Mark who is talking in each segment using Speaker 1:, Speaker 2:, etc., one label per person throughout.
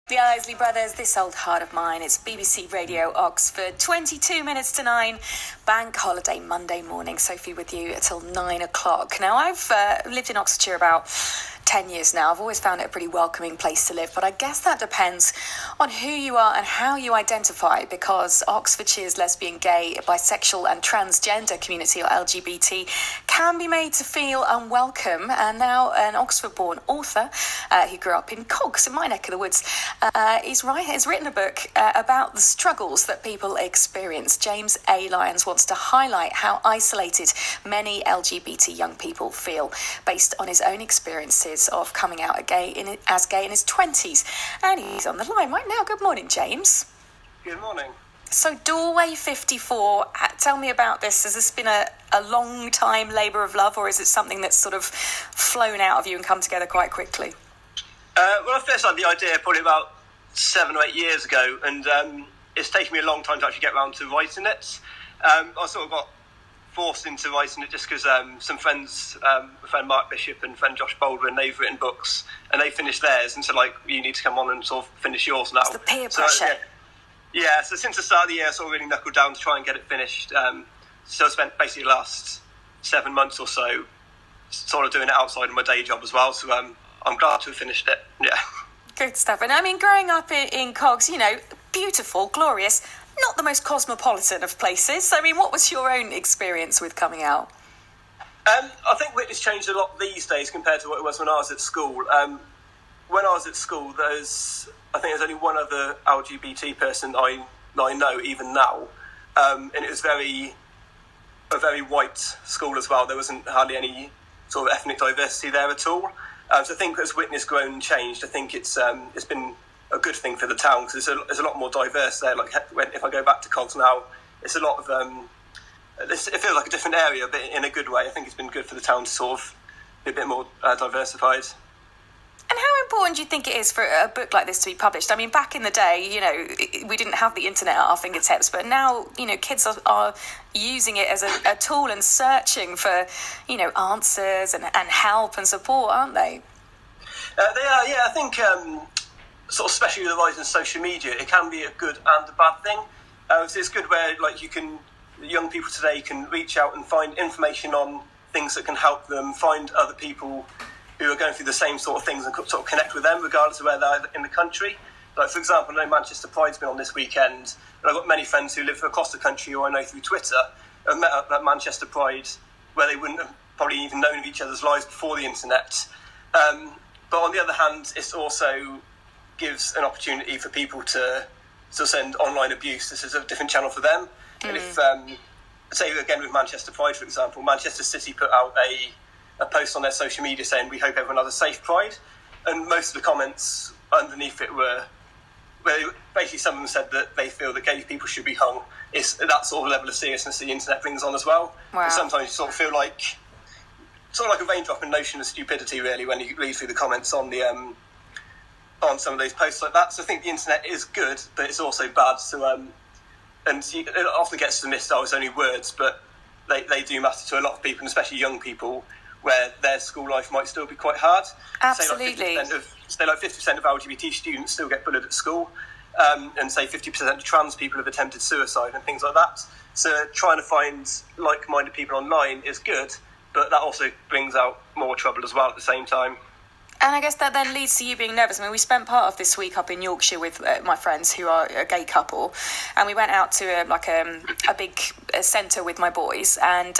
Speaker 1: The Isley Brothers, This Old Heart of Mine. It's BBC Radio Oxford, 22 minutes to 9, bank holiday Monday morning. Sophie with you until 9 o'clock. Now, I've lived in Oxfordshire about 10 years now. I've always found it a pretty welcoming place to live, but I guess that depends on who you are and how you identify, because Oxfordshire's lesbian, gay, bisexual and transgender community, or LGBT, can be made to feel unwelcome. And now an Oxford-born author who grew up in Cogs, in my neck of the woods, has written a book about the struggles that people experience. James A. Lyons wants to highlight how isolated many LGBT young people feel based on his own experiences of coming out as gay in his 20s. And he's on the line right now. Good morning, James.
Speaker 2: Good morning.
Speaker 1: So, Doorway 54, tell me about this. Has this been a long time labour of love, or is it something that's sort of flown out of you and come together quite quickly?
Speaker 2: Well, I first had the idea probably about 7 or 8 years ago, and it's taken me a long time to actually get around to writing it. I sort of got forced into writing it just because some friends, friend Mark Bishop and friend Josh Baldwin, they've written books and they finished theirs, and so you need to come on and sort of finish yours now.
Speaker 1: It's the peer pressure.
Speaker 2: Yeah, so since the start of the year, I sort of really knuckled down to try and get it finished. So I spent basically the last 7 months or so sort of doing it outside of my day job as well. So I'm glad to have finished it. Yeah.
Speaker 1: Good stuff. And I mean, growing up in Cogs, beautiful, glorious, not the most cosmopolitan of places. I mean, what was your own experience with coming out?
Speaker 2: I think Whitney's changed a lot these days compared to what it was when I was at school. When I was at school, I think there's only one other LGBT person I know, even now. And it was a very white school as well. There wasn't hardly any sort of ethnic diversity there at all. So I think as Whitney's grown and changed, I think it's been a good thing for the town, because there's a lot more diverse there. Like if I go back to Cogs now, it's a lot of it feels like a different area, but in a good way. I think it's been good for the town to sort of be a bit more diversified.
Speaker 1: And how important do you think it is for a book like this to be published? I mean, back in the day, we didn't have the internet at our fingertips, but now, kids are using it as a tool and searching for, answers and help and support, aren't they?
Speaker 2: They are, yeah. I think, sort of especially with the rise in social media, it can be a good and a bad thing. It's good where, young people today can reach out and find information on things that can help them, find other people who are going through the same sort of things and sort of connect with them regardless of where they're in the country. Like, for example, I know Manchester Pride's been on this weekend, and I've got many friends who live across the country who I know through Twitter have met up at Manchester Pride where they wouldn't have probably even known of each other's lives before the internet. But on the other hand, it also gives an opportunity for people to send online abuse. This is a different channel for them. And if, say again with Manchester Pride, for example, Manchester City put out a post on their social media saying, "We hope everyone has a safe Pride," and most of the comments underneath it were basically some of them said that they feel that gay people should be hung. It's that sort of level of seriousness the internet brings on as well.
Speaker 1: Wow.
Speaker 2: And sometimes you sort of feel like a raindrop in an ocean of stupidity, really, when you read through the comments on the on some of those posts like that. So I think the internet is good, but it's also bad. So it often gets dismissed, it's only words, but they do matter to a lot of people, and especially young people, where their school life might still be quite hard.
Speaker 1: Absolutely.
Speaker 2: Say like 50% of LGBT students still get bullied at school, and say 50% of trans people have attempted suicide and things like that. So trying to find like-minded people online is good, but that also brings out more trouble as well at the same time.
Speaker 1: And I guess that then leads to you being nervous. I mean, we spent part of this week up in Yorkshire with my friends who are a gay couple, and we went out to a big centre with my boys, and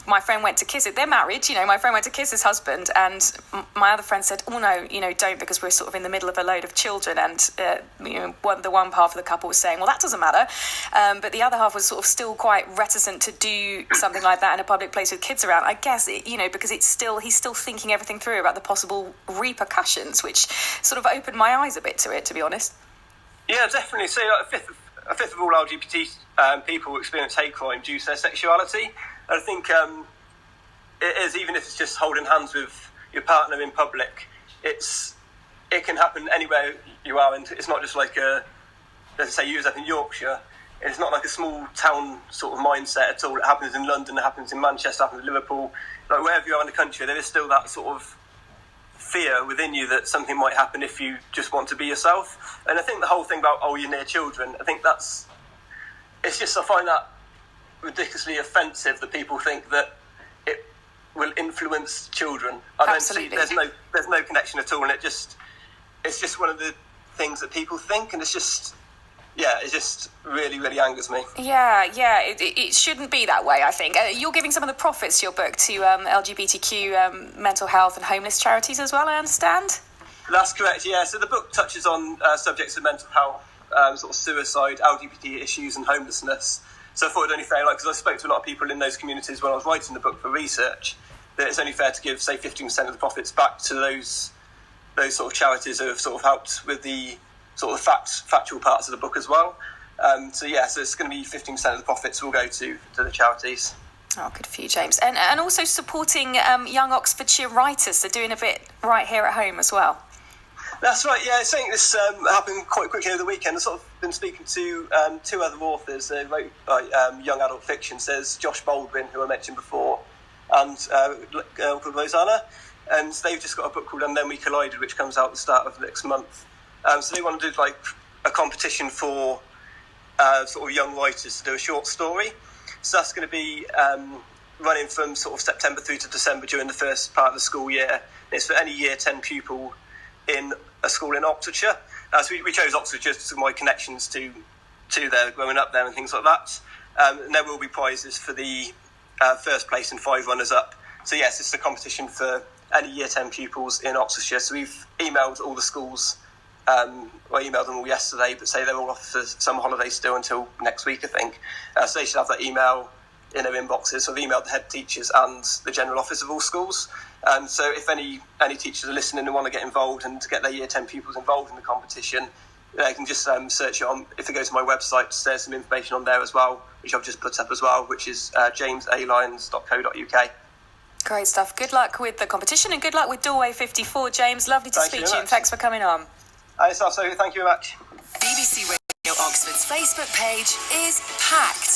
Speaker 1: my friend went to kiss it. They're married, my friend went to kiss his husband, and my other friend said, "Oh no, don't," because we're sort of in the middle of a load of children, and the one half of the couple was saying, "Well, that doesn't matter," but the other half was sort of still quite reticent to do something like that in a public place with kids around. I guess because he's still thinking everything through about the possible repercussions, which sort of opened my eyes a bit to it, to be honest.
Speaker 2: Yeah, definitely. So a fifth of all LGBT people experience hate crime due to their sexuality. And I think it is, even if it's just holding hands with your partner in public, it can happen anywhere you are, and it's not just like let's say you was up in Yorkshire. It's not like a small town sort of mindset at all. It happens in London, it happens in Manchester, it happens in Liverpool. Like wherever you are in the country, there is still that sort of fear within you that something might happen if you just want to be yourself. And I think the whole thing about, you're near children, I think I find that ridiculously offensive that people think that it will influence children.
Speaker 1: Absolutely.
Speaker 2: Don't see, there's no connection at all, and it's just one of the things that people think, and it just really, really angers me.
Speaker 1: Yeah, it shouldn't be that way, I think. You're giving some of the profits to your book to LGBTQ mental health and homeless charities as well, I understand?
Speaker 2: That's correct, yeah. So the book touches on subjects of mental health, sort of suicide, LGBT issues and homelessness. So I thought it only fair, because I spoke to a lot of people in those communities when I was writing the book for research, that it's only fair to give, say, 15% of the profits back to those sort of charities who have sort of helped with the sort of factual parts of the book as well. So it's going to be 15% of the profits will go to the charities.
Speaker 1: Oh, good for you, James. And also supporting young Oxfordshire writers. They're doing a bit right here at home as well.
Speaker 2: That's right, yeah. I think this happened quite quickly over the weekend. I've sort of been speaking to two other authors. They wrote young adult fiction. So there's Josh Baldwin, who I mentioned before, and a girl called Rosanna. And they've just got a book called And Then We Collided, which comes out at the start of next month. So they want to do a competition for sort of young writers to do a short story. So that's going to be running from sort of September through to December during the first part of the school year. It's for any year 10 pupil in a school in Oxfordshire. So we chose Oxfordshire just to my connections to there, growing up there and things like that. And there will be prizes for the first place and 5 runners-up. So yes, it's a competition for any year 10 pupils in Oxfordshire. So we've emailed all the schools. I emailed them all yesterday, but say they're all off for summer holidays still until next week, I think. So they should have that email in their inboxes. So I've emailed the head teachers and the general office of all schools. So if any teachers are listening and want to get involved and to get their year 10 pupils involved in the competition, they can just search it on. If they go to my website, there's some information on there as well, which I've just put up as well, which is jameslyons.co.uk.
Speaker 1: Great stuff. Good luck with the competition and good luck with Doorway 54, James. Lovely to speak to you and thanks for coming on.
Speaker 2: So thank you very much.
Speaker 1: BBC Radio Oxford's Facebook page is packed